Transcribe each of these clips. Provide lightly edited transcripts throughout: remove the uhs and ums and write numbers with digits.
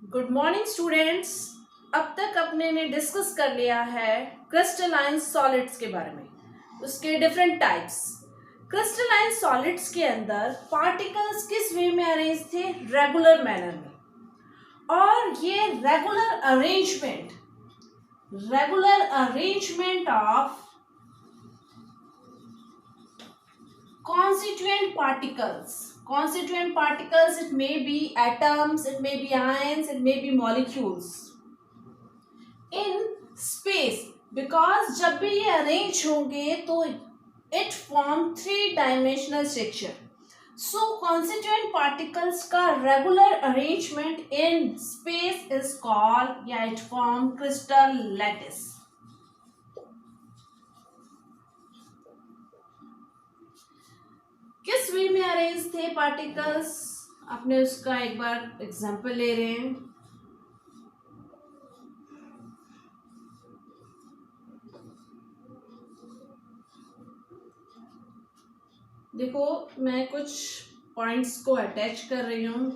Good morning students. अब तक अपने ने डिस्कस कर लिया है क्रिस्टलाइन सॉलिड्स के बारे में, उसके डिफरेंट टाइप्स। क्रिस्टलाइन सॉलिड्स के अंदर पार्टिकल्स किस वे में अरेंज थे? रेगुलर मैनर में। और ये regular arrangement of constituent particles, it may be atoms, it may be ions, it may be molecules in space, because जब भी ये अरेंज होंगे तो it form three dimensional structure. So constituent particles का regular arrangement in space is called या it form crystal lattice. किस way में arrange थे पार्टिकल्स? आपने उसका एक बार एग्जांपल ले रहे हैं। देखो, मैं कुछ पॉइंट्स को अटैच कर रही हूं।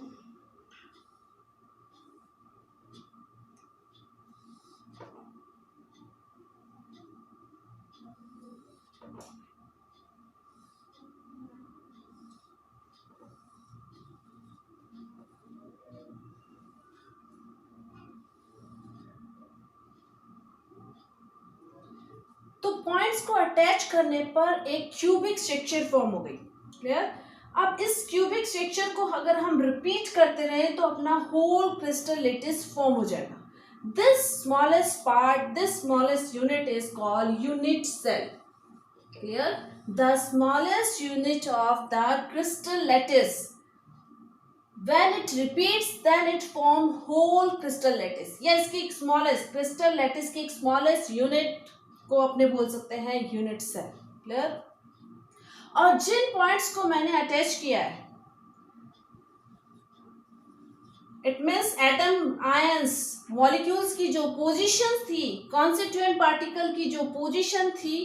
तो पॉइंट्स को अटैच करने पर एक क्यूबिक स्ट्रक्चर फॉर्म हो गई। क्लियर? अब इस क्यूबिक स्ट्रक्चर को अगर हम रिपीट करते रहे तो अपना होल क्रिस्टल लैटिस फॉर्म हो जाएगा। This smallest unit is called unit cell. Clear? The smallest unit of the crystal lattice, when it repeats then it form whole crystal lattice। या इसकी एक स्मॉलेस्ट क्रिस्टल लैटिस की एक smallest unit को अपने बोल सकते हैं यूनिट सेल। क्लियर? और जिन पॉइंट्स को मैंने अटैच किया है, it means atom, ions, molecules की जो पोजीशन थी, कॉन्स्टिट्यूएंट पार्टिकल की जो पोजीशन थी,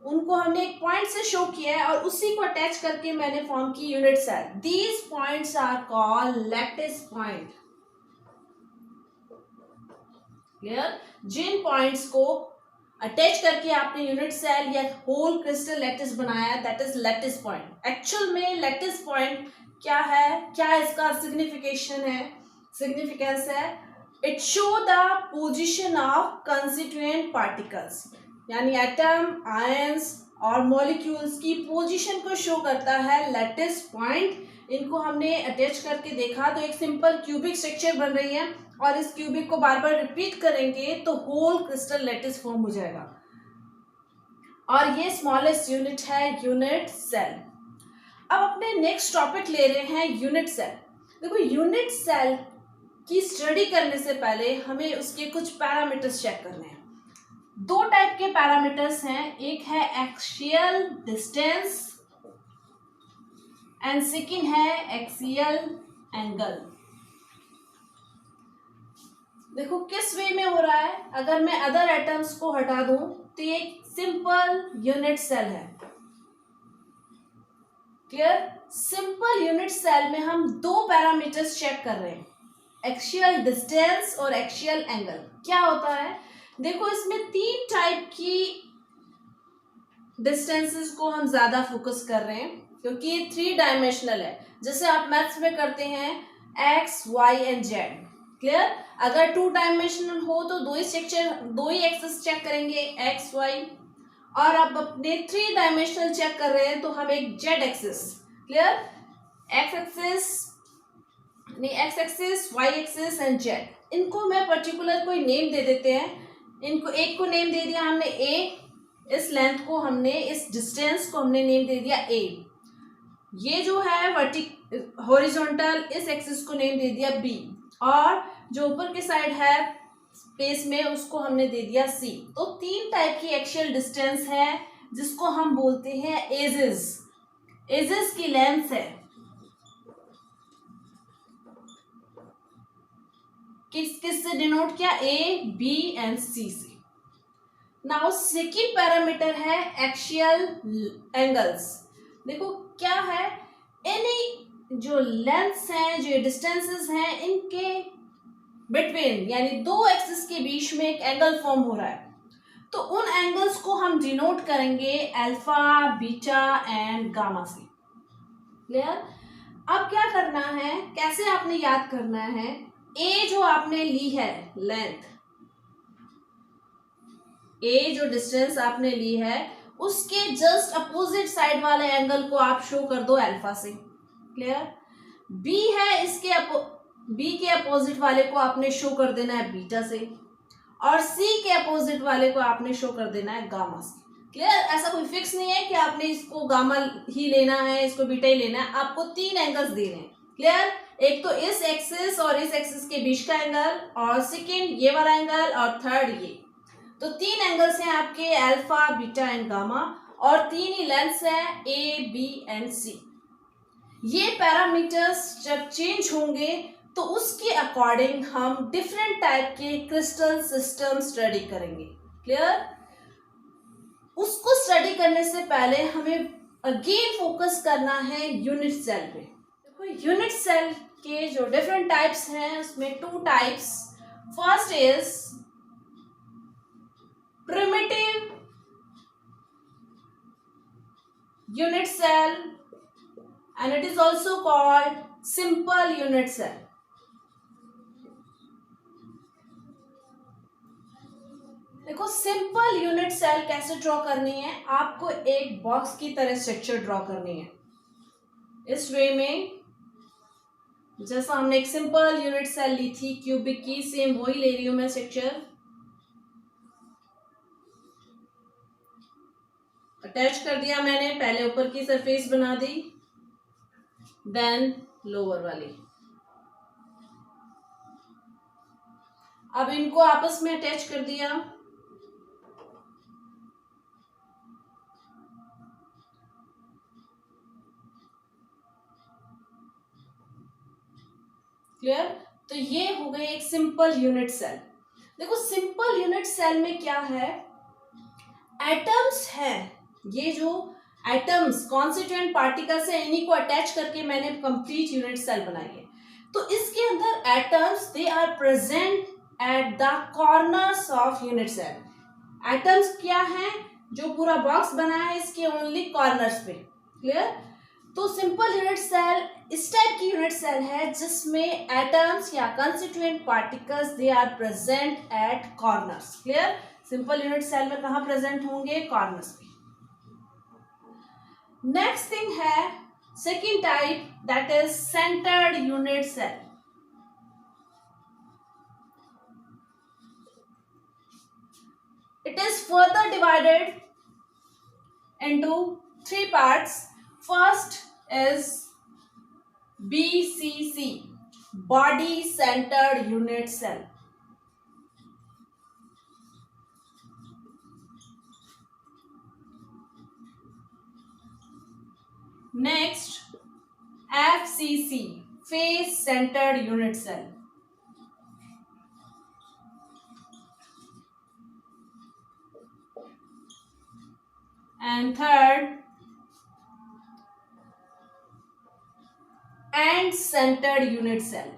उनको हमने एक पॉइंट से शो किया है और उसी को अटैच करके मैंने फॉर्म की unit cell. These points are called lattice point. Clear? जिन पॉइंट्स को अटैच करके आपने यूनिट सेल या होल क्रिस्टल लैटिस बनाया, that is lattice point. Actual में लैटिस पॉइंट क्या है, क्या इसका सिग्निफिकेंस है? It show the position of constituent particles, यानी एटम, आयंस और मॉलिक्यूल्स की पोजीशन को शो करता है लैटिस पॉइंट। इनको हमने अटैच करके देखा तो एक सिंपल क्यूबिक स्ट्रक्चर बन रही है और इस क्यूबिक को बार बार रिपीट करेंगे तो होल क्रिस्टल लैटिस फॉर्म हो जाएगा। और ये स्मॉलेस्ट यूनिट है यूनिट सेल। अब अपने नेक्स्ट टॉपिक ले रहे हैं यूनिट सेल। देखो, यूनिट सेल की स्टडी करने से पहले हमें उसके कुछ पैरामीटर्स चेक करने हैं। दो टाइप के पैरामीटर्स हैं, एक है एक्सियल डिस्टेंस एंड सेकेंड है एक्सियल एंगल। देखो किस वे में हो रहा है। अगर मैं अदर एटम्स को हटा दूं तो ये सिंपल यूनिट सेल है। क्लियर? सिंपल यूनिट सेल में हम दो पैरामीटर्स चेक कर रहे हैं, एक्सियल डिस्टेंस और एक्सियल एंगल। क्या होता है? देखो, इसमें तीन टाइप की डिस्टेंसेस को हम ज्यादा फोकस कर रहे हैं क्योंकि ये थ्री डायमेंशनल है। जैसे आप मैथ्स में करते हैं x, y and z. Clear? अगर टू डायमेंशनल हो तो दो ही एक्सेस चेक करेंगे, एक्स, वाई। और अब अपने थ्री डायमेंशनल चेक कर रहे हैं तो हम एक z axis. Clear? X axis, y axis and z. इनको मैं पर्टिकुलर कोई नेम दे देते हैं। इनको एक को नेम दे दिया हमने ए, इस लेंथ को हमने, इस डिस्टेंस को हमने नेम दे दिया ए। ये जो है हॉरिजॉन्टल, इस एक्सिस को नेम दे दिया बी, और जो ऊपर के साइड है स्पेस में उसको हमने दे दिया सी। तो तीन टाइप की एक्सियल डिस्टेंस है जिसको हम बोलते हैं एजेस। एजेस की लेंथ है किस से डिनोट किया? ए, बी एंड सी से। नाउ सेकेंड पैरामीटर है एक्सियल एंगल्स। देखो क्या है, एनी जो लेंथ्स हैं, जो डिस्टेंसेस हैं, इनके बिटवीन यानी दो एक्सिस के बीच में एक एंगल फॉर्म हो रहा है, तो उन एंगल्स को हम डिनोट करेंगे अल्फा, बीटा एंड गामा से। क्लियर? अब क्या करना है, कैसे आपने याद करना है, ए जो आपने ली है लेंथ, ए जो डिस्टेंस आपने ली है उसके जस्ट अपोजिट साइड वाले एंगल को आप शो कर दो अल्फा से। क्लियर? बी है, इसके बी के अपोजिट वाले को आपने शो कर देना है बीटा से, और सी के अपोजिट वाले को आपने शो कर देना है गामा से। क्लियर? ऐसा कोई फिक्स नहीं है कि आपने इसको गामा ही लेना है, इसको बीटा ही लेना है, आपको तीन एंगल्स देने हैं। क्लियर? एक तो इस एक्सिस और इस एक्सिस के बीच का एंगल, और सेकेंड ये वाला एंगल, और थर्ड ये। तो तीन एंगल्स हैं आपके अल्फा, बीटा एंड गामा, और तीन ही लेंथ्स हैं ए, बी एंड सी। ये पैरामीटर्स जब चेंज होंगे तो उसके अकॉर्डिंग हम डिफरेंट टाइप के क्रिस्टल सिस्टम स्टडी करेंगे। क्लियर? उसको स्टडी करने से पहले हमें अगेन फोकस करना है यूनिट सेल पे। देखो, यूनिट सेल के जो डिफरेंट टाइप्स हैं उसमें two types. First is primitive unit cell and it is also called simple unit cell. देखो, सिंपल यूनिट सेल कैसे ड्रॉ करनी है, आपको एक बॉक्स की तरह स्ट्रक्चर ड्रॉ करनी है इस वे में, जैसा हमने एक सिंपल यूनिट सेल ली थी क्यूबिक की, सेम वही ले रही हूं मैं स्ट्रक्चर। अटैच कर दिया मैंने, पहले ऊपर की सरफेस बना दी, देन लोअर वाली। अब इनको आपस में अटैच कर दिया। क्लियर? तो ये हो गई एक सिंपल यूनिट सेल। देखो, सिंपल यूनिट सेल में क्या है, एटम्स है, ये जो एटम्स कॉन्स्टिट्यूएंट पार्टिकल्स है, इन्हीं को अटैच करके मैंने कंप्लीट यूनिट सेल बनाई है। तो इसके अंदर atoms they are present at the corners of unit cell. Atoms क्या है, जो पूरा बॉक्स बना है इसके ओनली कॉर्नर्स पे। क्लियर? तो सिंपल यूनिट सेल इस टाइप की यूनिट सेल है जिसमें एटम्स या constituent particles they are present at corners. Clear? Simple unit cell में कहां प्रेजेंट होंगे, कॉर्नर्स पे। नेक्स्ट थिंग है second type, that is centred unit cell. It is further divided into three parts. First is BCC, body centered unit cell. Next, FCC, face centered unit cell. And third, end centered unit cell.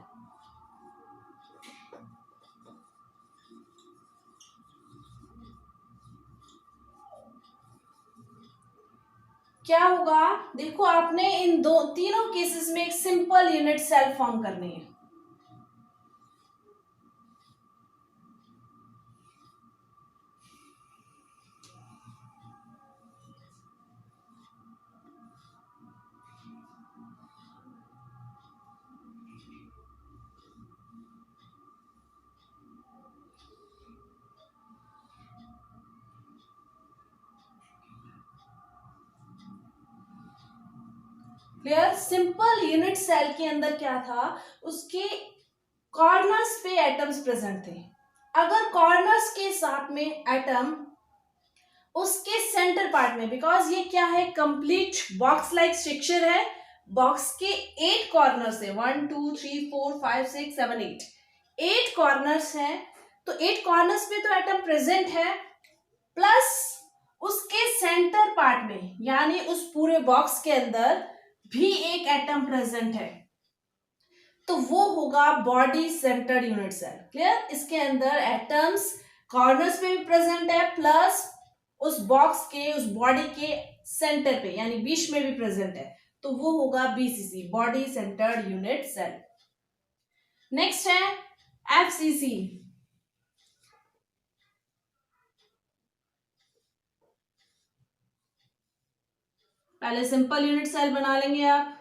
क्या होगा, देखो आपने इन तीनों cases में एक simple unit cell form करनी है। Clear? Simple unit cell के अंदर क्या था, उसके कॉर्नर्स पे एटम्स प्रेजेंट थे। अगर कॉर्नर्स के साथ में एटम उसके सेंटर पार्ट में, बिकॉज ये क्या है, कंप्लीट बॉक्स लाइक स्ट्रक्चर है, बॉक्स के 8 कॉर्नर्स है, 1 2 3 4 5 6 7 8 कॉर्नर्स हैं। तो 8 कॉर्नर्स पे तो एटम प्रेजेंट है, प्लस उसके सेंटर पार्ट में यानी उस पूरे बॉक्स के अंदर भी एक एटम प्रेजेंट है। तो वो होगा body centred unit cell. Clear? इसके अंदर एटम्स कॉर्नर्स पे भी प्रेजेंट है, प्लस उस बॉक्स के, उस बॉडी के सेंटर पे यानी बीच में भी प्रेजेंट है, तो वो होगा BCC, body centred unit cell. Next है एफसीसी। पहले सिंपल यूनिट सेल बना लेंगे आप।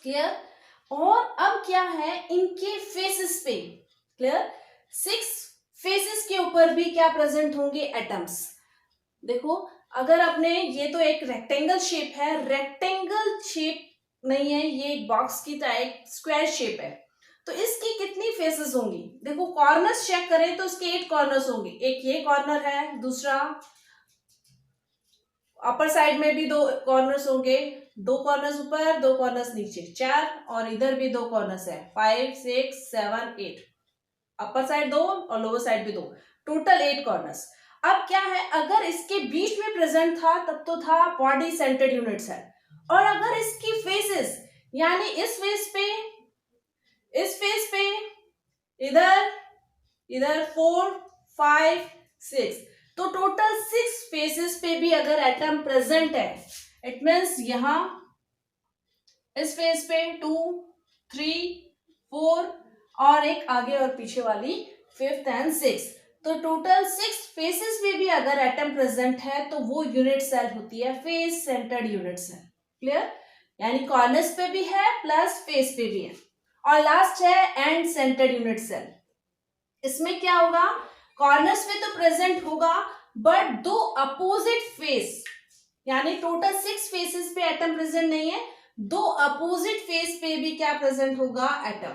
क्लियर? और अब क्या है, इनके फेसेस पे, क्लियर, 6 फेसेस के ऊपर भी क्या प्रेजेंट होंगे, एटम्स। देखो, अगर आपने, ये तो एक रेक्टेंगल शेप है, रेक्टेंगल शेप नहीं है, ये एक बॉक्स की तरह एक स्क्वायर शेप है, तो इसकी कितनी फेसेस होंगी? देखो, कॉर्नर्स चेक करें तो इसके 8 कॉर्नर्स होंगे। एक ये कॉर्नर है, दूसरा अपर साइड में भी 2 कॉर्नर्स होंगे, 2 कॉर्नर्स ऊपर, 2 कॉर्नर्स नीचे, 4, और इधर भी 2 कॉर्नर्स है, 5 6 7 8, अपर साइड 2 और लोअर साइड भी 2, टोटल 8 कॉर्नर्स। अब क्या है, अगर इसके बीच में प्रेजेंट था तब तो था बॉडी सेंटर्ड यूनिट सेल, और अगर इसकी फेसेस यानी इस फेस पे, इस फेस पे, इधर, इधर 4 5 6, तो टोटल 6 फेसेस पे भी अगर एटम प्रेजेंट है, इट मीन्स यहां इस फेस पे 2 3 4 और एक आगे और पीछे वाली 5th एंड 6th, तो टोटल 6 फेसेस में भी अगर एटम प्रेजेंट है तो वो यूनिट सेल होती है face centred unit cell. Clear? यानी कॉर्नर्स पे भी है प्लस फेस पे भी है। और लास्ट है एंड सेंटर्ड यूनिट सेल। इसमें क्या होगा, कॉर्नर्स पे तो प्रेजेंट होगा, बट 2 अपोजिट फेस, यानी टोटल 6 फेसेस पे एटम प्रेजेंट नहीं है, 2 अपोजिट फेस पे भी क्या प्रेजेंट होगा, एटम।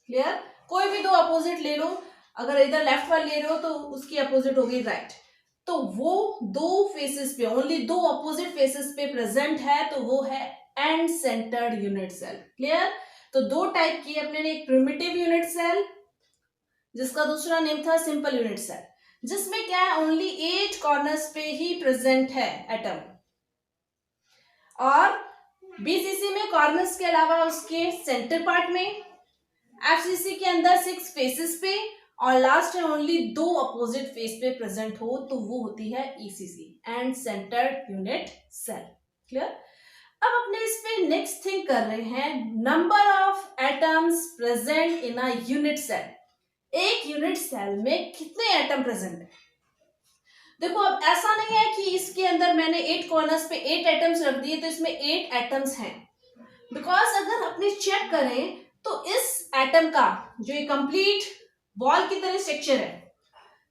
क्लियर? कोई भी 2 अपोजिट ले लो, अगर इधर लेफ्ट वाले ले रहे हो तो उसकी अपोजिट होगी राइट, तो वो 2 फेसेस पे, ओनली 2 अपोजिट फेसेस पे प्रेजेंट है, तो वो है end centred unit cell. Clear? तो 2 टाइप की, अपने ने एक प्रिमिटिव यूनिट सेल जिसका दूसरा नेम था सिंपल यूनिट सेल, जिसमें क्या है, ओनली 8 कॉर्नर्स पे ही प्रेजेंट है एटम, और बीसीसी में कॉर्नर्स के अलावा उसके सेंटर पार्ट में, एफसीसी के अंदर 6 फेसेस पे, और लास्ट है ओनली 2 अपोजिट फेस पे प्रेजेंट हो, तो वो होती है ECC, end centred unit cell. Clear? अब अपने इस पे नेक्स्ट थिंग कर रहे हैं, number of atoms present in a unit cell. एक यूनिट सेल में कितने एटम प्रेजेंट है? देखो, अब ऐसा नहीं है कि इसके अंदर मैंने 8 कॉर्नर्स पे 8 एटम्स रख दिए तो इसमें 8 एटम्स हैं, बिकॉज अगर अपने चेक करें तो इस एटम का जो ये कंप्लीट बॉल की तरह स्ट्रक्चर है,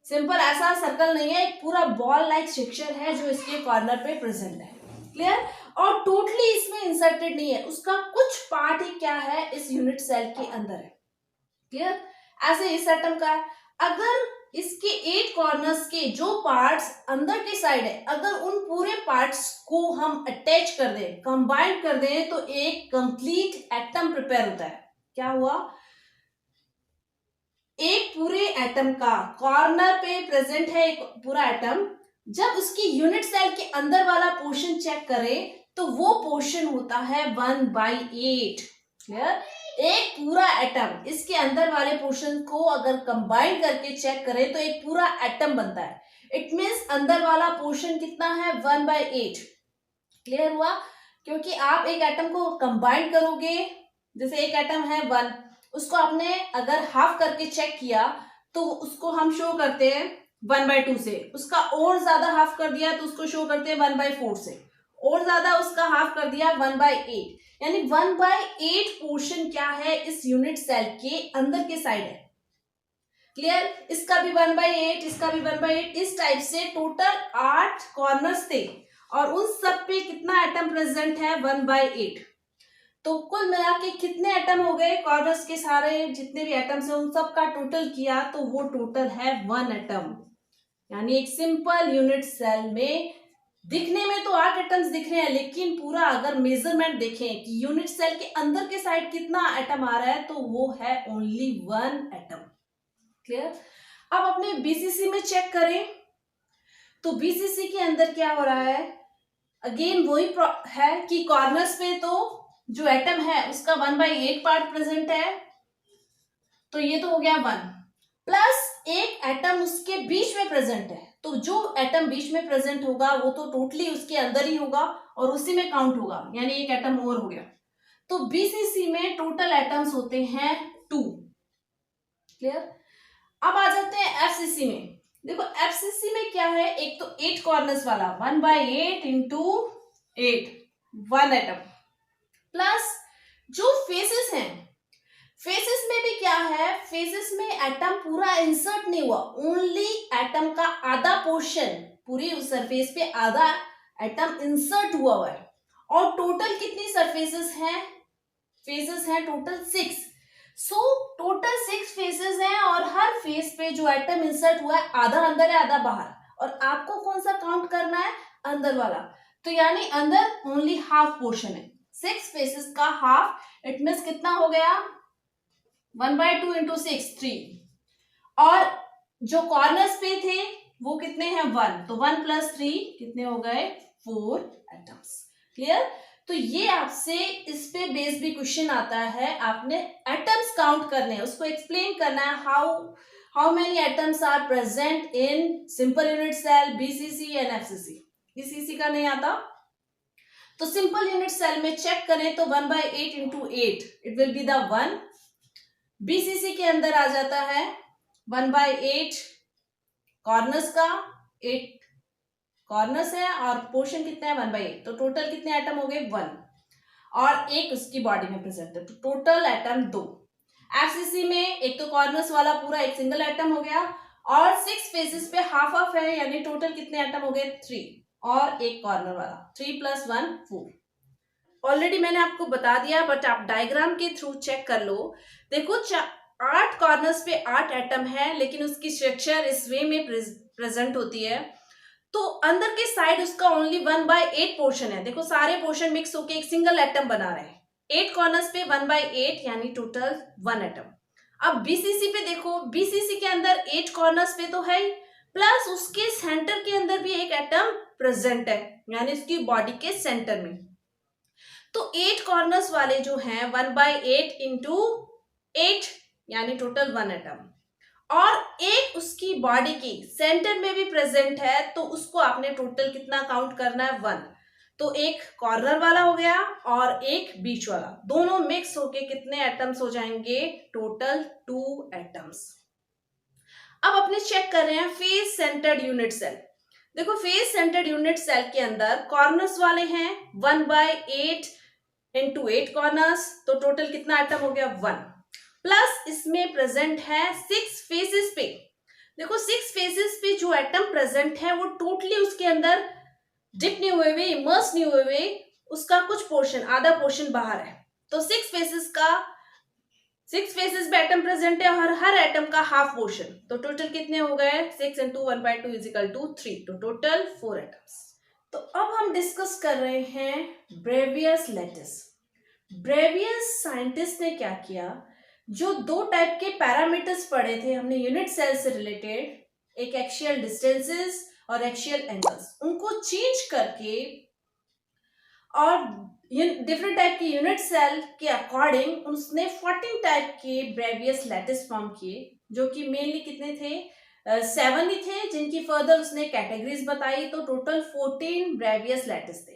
सिंपल ऐसा सर्कल नहीं है, एक पूरा बॉल लाइक स्ट्रक्चर है जो इसके कॉर्नर पे प्रेजेंट है। क्लियर? और टोटली इसमें इंसर्टेड नहीं है, उसका कुछ पार्ट ही क्या है, इस यूनिट सेल के अंदर है। क्लियर? ऐसे इस एटम का है, अगर इसके 8 कॉर्नर्स के जो पार्ट्स अंदर के साइड है, अगर उन पूरे पार्ट्स को हम अटैच कर दें, कंबाइन कर दें, तो एक कंप्लीट एटम प्रिपेयर होता है। क्या हुआ, एक पूरे एटम का कॉर्नर पे प्रेजेंट है एक पूरा एटम, जब उसकी यूनिट सेल के अंदर वाला पोर्शन चेक करें तो वो पोर्शन होता है 1/8। क्लियर? एक पूरा एटम, इसके अंदर वाले पोर्शन को अगर कंबाइन करके चेक करें तो एक पूरा एटम बनता है, इट मीन्स अंदर वाला पोर्शन कितना है, 1/8। क्लियर हुआ? क्योंकि आप एक एटम को कंबाइन करोगे, जैसे एक एटम है 1, उसको आपने अगर हाफ करके चेक किया तो उसको हम शो करते हैं 1/2 से, उसका और ज्यादा हाफ कर दिया तो उसको शो करते हैं 1/4 से, और ज्यादा उसका हाफ कर दिया 1/8, यानी 1/8 पोर्शन क्या है, इस यूनिट सेल के अंदर के साइड है। क्लियर? इसका भी 1/8, इसका भी 1/8, इस टाइप से टोटल 8 कॉर्नर्स थे, और उन सब पे कितना एटम प्रेजेंट है, 1/8। तो कुल मिला के कितने एटम हो गए, कॉर्नर्स के सारे जितने भी एटम्स हैं उन सब का टोटल किया तो वो टोटल है 1 एटम। यानी एक सिंपल यूनिट सेल में दिखने में तो 8 एटम्स दिख रहे हैं, लेकिन पूरा अगर मेजरमेंट देखें कि यूनिट सेल के अंदर के साइड कितना एटम आ रहा है, तो वो है ओनली 1 एटम। क्लियर? अब अपने बीसीसी में चेक करें, तो बीसीसी के अंदर क्या हो रहा है, अगेन वही है कि कॉर्नर्स पे तो जो एटम है उसका 1/8 पार्ट प्रेजेंट है, तो ये तो हो गया 1, प्लस एक एटम उसके बीच में प्रेजेंट है, तो जो एटम बीच में प्रेजेंट होगा वो तो टोटली उसके अंदर ही होगा और उसी में काउंट होगा, यानी एक एटम और हो गया। तो बीसीसी में टोटल एटम्स होते हैं 2। क्लियर? अब आ जाते हैं एफसीसी में। देखो एफसीसी में क्या है, एक तो 8 कॉर्नर्स वाला 1/8 इंटू 8, 1 एटम, प्लस जो फेसेस हैं, फेसेस में भी क्या है, फेसेस में एटम पूरा इंसर्ट नहीं हुआ, ओनली एटम का आधा पोर्शन, पूरी उस सरफेस पे आधा एटम इंसर्ट हुआ है। और टोटल कितनी सरफेसेस हैं, फेसेस हैं टोटल 6। सो टोटल 6 फेसेस हैं और हर फेस पे जो एटम इंसर्ट हुआ है आधा अंदर है आधा बाहर, और आपको कौन सा काउंट करना है, अंदर वाला। तो यानी अंदर ओनली हाफ पोर्शन है, 6 फेसेस का हाफ, इट मीन्स कितना हो गया, 1/2 इंटू 6 3, और जो कॉर्नर्स पे थे वो कितने हैं 1, तो 1 प्लस 3 कितने हो गए 4 एटम्स। क्लियर? तो ये आपसे इस पे बेस्ड भी क्वेश्चन आता है, आपने एटम्स काउंट करने हैं, उसको एक्सप्लेन करना है, how many atoms are present in simple unit cell, BCC and FCC. BCC का नहीं आता, तो सिंपल यूनिट सेल में चेक करें तो 1/8 into 8 it will be the 1। BCC के अंदर आ जाता है 1/8 कॉर्नर्स का, 8 कॉर्नर्स है और पोर्शन कितना है 1/8, तो टोटल कितने एटम हो गए 1, और एक उसकी बॉडी में प्रेजेंट है, तो टोटल एटम 2। एफसीसी में एक तो कॉर्नर्स वाला पूरा एक सिंगल एटम हो गया, और 6 फेसेस पे हाफ हाफ है, यानी टोटल कितने एटम हो गए 3, और एक कॉर्नर वाला 3 + 1 4। ऑलरेडी मैंने आपको बता दिया, बट आप डायग्राम के थ्रू चेक कर लो। देखो 8 कॉर्नर्स पे 8 एटम है, लेकिन उसकी स्ट्रक्चर इस वे में प्रेजेंट होती है, तो अंदर के साइड उसका ओनली 1/8 पोर्शन है। देखो सारे पोर्शन मिक्स होके एक सिंगल एटम बना रहे हैं, 8 कॉर्नर्स पे 1/8 यानी टोटल 1 एटम। अब बीसीसी पे देखो, बीसीसी के अंदर 8 कॉर्नर्स पे तो है ही, प्लस उसके सेंटर के अंदर भी एक एटम प्रेजेंट है, यानी उसकी बॉडी के सेंटर में। तो 8 कॉर्नर्स वाले जो हैं 1/8 इंटू 8 यानी टोटल 1 एटम, और एक उसकी बॉडी की सेंटर में भी प्रेजेंट है, तो उसको आपने टोटल कितना काउंट करना है 1। तो एक कॉर्नर वाला हो गया और एक बीच वाला, दोनों मिक्स होके कितने एटम्स हो जाएंगे, टोटल 2 एटम्स। अब अपने चेक कर रहे हैं फेस सेंटर्ड यूनिट सेल। देखो फेस सेंटर्ड यूनिट सेल के अंदर कॉर्नर्स वाले हैं 1/8 इंटू 8 कॉर्नर्स, तो टोटल कितना एटम हो गया 1, प्लस इसमें प्रेजेंट है 6 फेसेस पे। देखो 6 फेसेस पे जो एटम प्रेजेंट है वो टोटली उसके अंदर डिप नहीं हुए हुए, इमर्स नहीं हुए हुए, उसका कुछ पोर्शन, आधा पोर्शन बाहर है, तो 6 फेसेस पे एटम प्रेजेंट है और हर एटम का हाफ पोर्शन, तो टोटल कितने हो गए 6 इंटू 1/2 = 3, तो टोटल 4 एटम्स। तो अब हम डिस्कस कर रहे हैं ब्रेवियस लैटिस। ब्रेवियस साइंटिस्ट ने क्या किया, जो 2 टाइप के पैरामीटर्स पढ़े थे हमने यूनिट सेल से रिलेटेड, एक एक्सियल डिस्टेंसेस और एक्सियल एंगल्स, उनको चेंज करके और डिफरेंट टाइप के यूनिट सेल के अकॉर्डिंग उसने 14 टाइप के ब्रेवियस लैटिस फॉर्म किए, जो कि मेनली कितने थे 7 ही थे, जिनकी फर्दर उसने कैटेगरीज बताई, तो टोटल 14 ब्रेवियस लैटिस थे।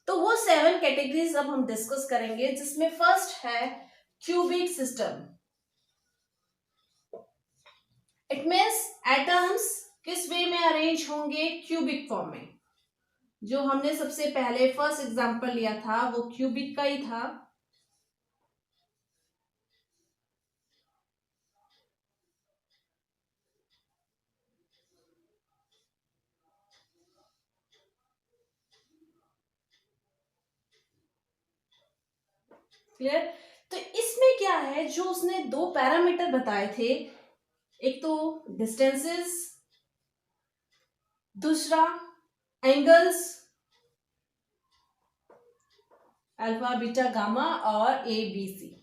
तो वो 7 कैटेगरीज अब हम डिस्कस करेंगे, जिसमें फर्स्ट है cubic system. It means atoms किस वे में अरेंज होंगे, क्यूबिक फॉर्म में। जो हमने सबसे पहले फर्स्ट एग्जांपल लिया था वो क्यूबिक का ही था। क्लियर? तो इसमें क्या है, जो उसने 2 पैरामीटर बताए थे, एक तो डिस्टेंसेस, दूसरा एंगल्स, अल्फा बीटा गामा और ए बी सी।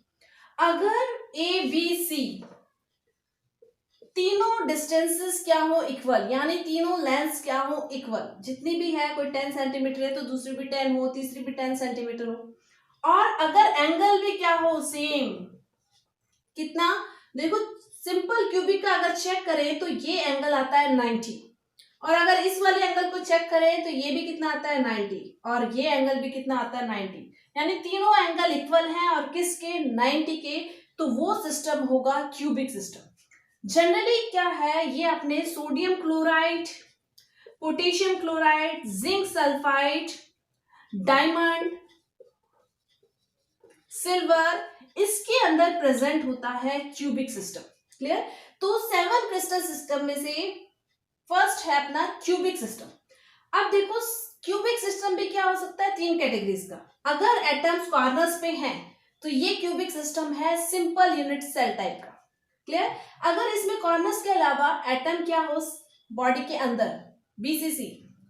अगर ए बी सी तीनों डिस्टेंसेस क्या हो इक्वल, यानी तीनों लेंथ्स क्या हो इक्वल, जितनी भी है, कोई 10 सेंटीमीटर है तो दूसरी भी 10 हो, तीसरी भी 10 सेंटीमीटर हो, और अगर एंगल भी क्या हो सेम, कितना, देखो सिंपल क्यूबिक का अगर चेक करें तो ये एंगल आता है 90, और अगर इस वाले एंगल को चेक करें तो ये भी कितना आता है 90, और ये एंगल भी कितना आता है 90, यानी तीनों एंगल इक्वल हैं और किसके, 90 के, तो वो सिस्टम होगा क्यूबिक सिस्टम। जनरली क्या है, ये अपने sodium chloride, potassium chloride, zinc sulphide, diamond, silver, इसके अंदर प्रेजेंट होता है क्यूबिक सिस्टम। क्लियर? तो 7 क्रिस्टल सिस्टम में से फर्स्ट है अपना क्यूबिक सिस्टम। अब देखो क्यूबिक सिस्टम भी क्या हो सकता है, 3 कैटेगरीज का। अगर एटम्स कॉर्नर्स पे हैं तो ये क्यूबिक सिस्टम है सिंपल यूनिट सेल टाइप का। क्लियर? अगर इसमें कॉर्नर्स के अलावा एटम क्या हो बॉडी के अंदर, बीसीसी,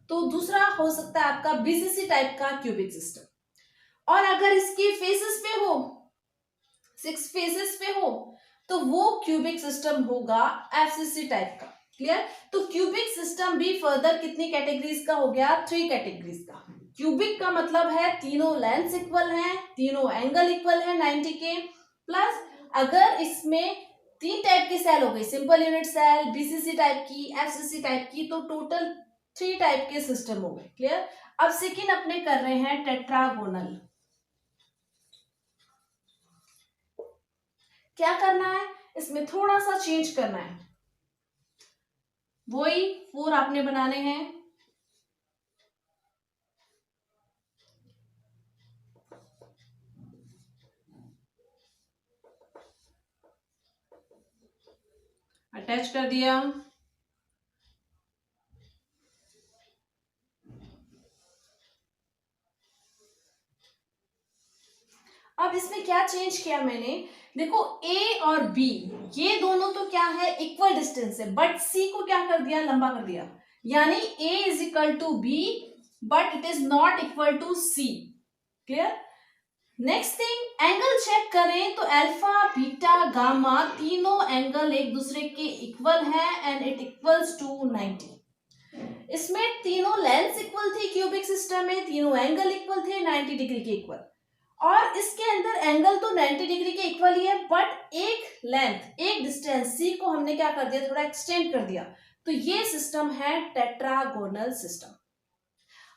तो दूसरा हो सकता है आपका बीसीसी टाइप का क्यूबिक सिस्टम। और अगर इसके फेसेस पे हो, 6 फेसेस पे हो, तो वो क्यूबिक सिस्टम होगा एफसीसी टाइप का। क्लियर? तो क्यूबिक सिस्टम भी फर्दर कितनी कैटेगरीज का हो गया, 3 कैटेगरीज का। क्यूबिक का मतलब है तीनों लेंथ्स इक्वल हैं, तीनों एंगल इक्वल है 90 के, प्लस अगर इसमें 3 टाइप की सेल हो गई, simple unit cell, BCC type की, एफसीसी टाइप की, तो टोटल 3 टाइप के सिस्टम हो गए। क्लियर? अब सेकेंड अपने कर रहे हैं टेट्रागोनल। क्या करना है, इसमें थोड़ा सा चेंज करना है, वही 4 आपने बनाने हैं। अटैच कर दिया। अब इसमें क्या चेंज किया मैंने, देखो ए और बी ये दोनों तो क्या है इक्वल डिस्टेंस है, बट सी को क्या कर दिया, लंबा कर दिया, यानी A is equal to B but it is not equal to C. Clear? Next thing, angle check करें तो अल्फा बीटा गामा तीनों एंगल एक दूसरे के इक्वल है एंड इट इक्वल्स टू 90। इसमें तीनों लेंथ इक्वल थी, क्यूबिक सिस्टम में तीनों एंगल इक्वल थे 90 डिग्री के इक्वल, और इसके अंदर एंगल तो 90 डिग्री के इक्वल ही है, बट एक लेंथ, एक डिस्टेंस सी को हमने क्या कर दिया, थोड़ा एक्सटेंड कर दिया, तो ये सिस्टम है टेट्रागोनल सिस्टम।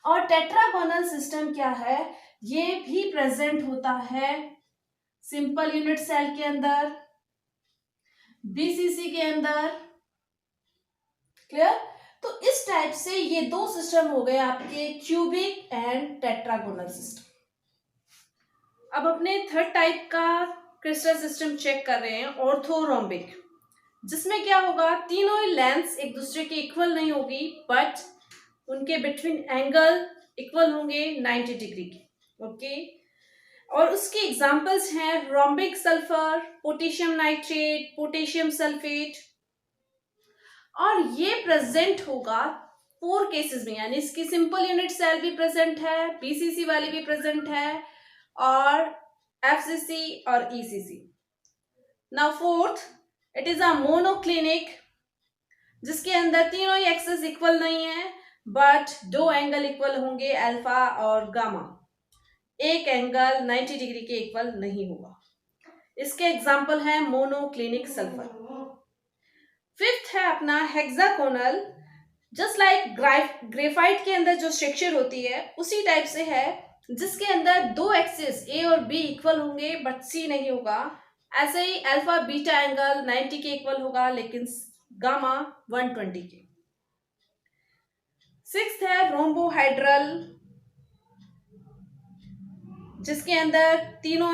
और टेट्रागोनल सिस्टम क्या है, ये भी प्रेजेंट होता है सिंपल यूनिट सेल के अंदर, बीसीसी के अंदर। क्लियर? तो इस टाइप से ये 2 सिस्टम हो गए आपके क्यूबिक एंड टेट्रागोनल सिस्टम। अब अपने थर्ड टाइप का क्रिस्टल सिस्टम चेक कर रहे हैं, ऑर्थोरोम्बिक, जिसमें क्या होगा, तीनों ही लेंथ्स एक दूसरे के इक्वल नहीं होगी, बट उनके बिटवीन एंगल इक्वल होंगे 90 डिग्री के। ओके, और उसके एग्जांपल्स हैं rhombic sulphur, potassium nitrate, potassium sulphate, और ये प्रेजेंट होगा 4 केसेस में, यानी इसकी सिंपल यूनिट सेल भी प्रेजेंट है, बीसीसी वाली भी प्रेजेंट है, और एफसीसी और ECC. Now fourth, it is a monoclinic, जिसके अंदर तीनों ही एक्सेस इक्वल नहीं है, बट 2 एंगल इक्वल होंगे, अल्फा और गामा, एक एंगल 90 डिग्री के इक्वल नहीं होगा। इसके एग्जाम्पल है मोनोक्लिनिक सल्फर। फिफ्थ है अपना हेक्सागोनल, जस्ट लाइक ग्रेफाइट के अंदर जो स्ट्रक्चर होती है उसी टाइप से है, जिसके अंदर 2 एक्सिस ए और बी इक्वल होंगे बट सी नहीं होगा। ऐसे ही अल्फा बीटा एंगल 90 के इक्वल होगा लेकिन गामा 120 के। सिक्स्थ है रोम्बोहाइड्रल, जिसके अंदर तीनों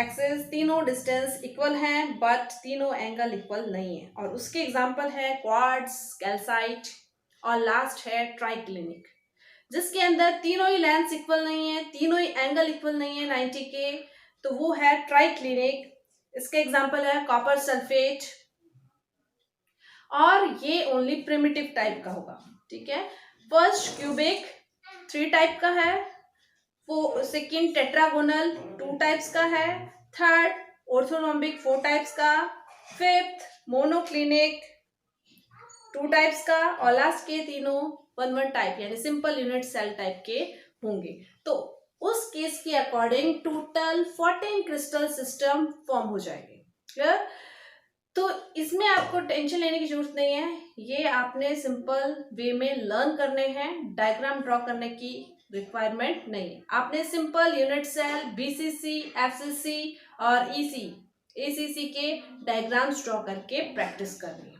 एक्सिस, तीनों डिस्टेंस इक्वल हैं बट तीनों एंगल इक्वल नहीं है, और उसके एग्जांपल है क्वार्ट्ज, कैल्साइट, और लास्ट है ट्राइक्लिनिक, जिसके अंदर तीनों ही लेंथ्स इक्वल नहीं है, तीनों ही एंगल इक्वल नहीं है 90 के, तो वो है ट्राइक्लिनिक। इसके एग्जांपल है कॉपर सल्फेट, और ये ओनली प्रिमिटिव टाइप का होगा। ठीक है, फर्स्ट क्यूबिक 3 टाइप का है, सेकेंड टेट्रागोनल 2 टाइप्स का है, थर्ड ऑर्थोरोम्बिक 4 टाइप्स का, फिफ्थ मोनोक्लिनिक 2 टाइप्स का, और लास्ट के तीनों 1 टाइप यानी सिंपल यूनिट सेल टाइप के होंगे। तो उस केस के according total 14 crystal system form हो जाएंगे। क्लियर? तो इसमें आपको टेंशन लेने की जरूरत नहीं है, ये आपने सिंपल वे में लर्न करने हैं, डायग्राम ड्रॉ करने की रिक्वायरमेंट नहीं है। आपने simple unit cell, BCC, FCC और एसीसी के डायग्राम्स ड्रॉ करके प्रैक्टिस करनी है।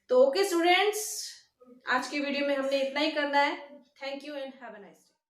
तो ओके स्टूडेंट्स, आज की वीडियो में हमने इतना ही करना है। Thank you and have a nice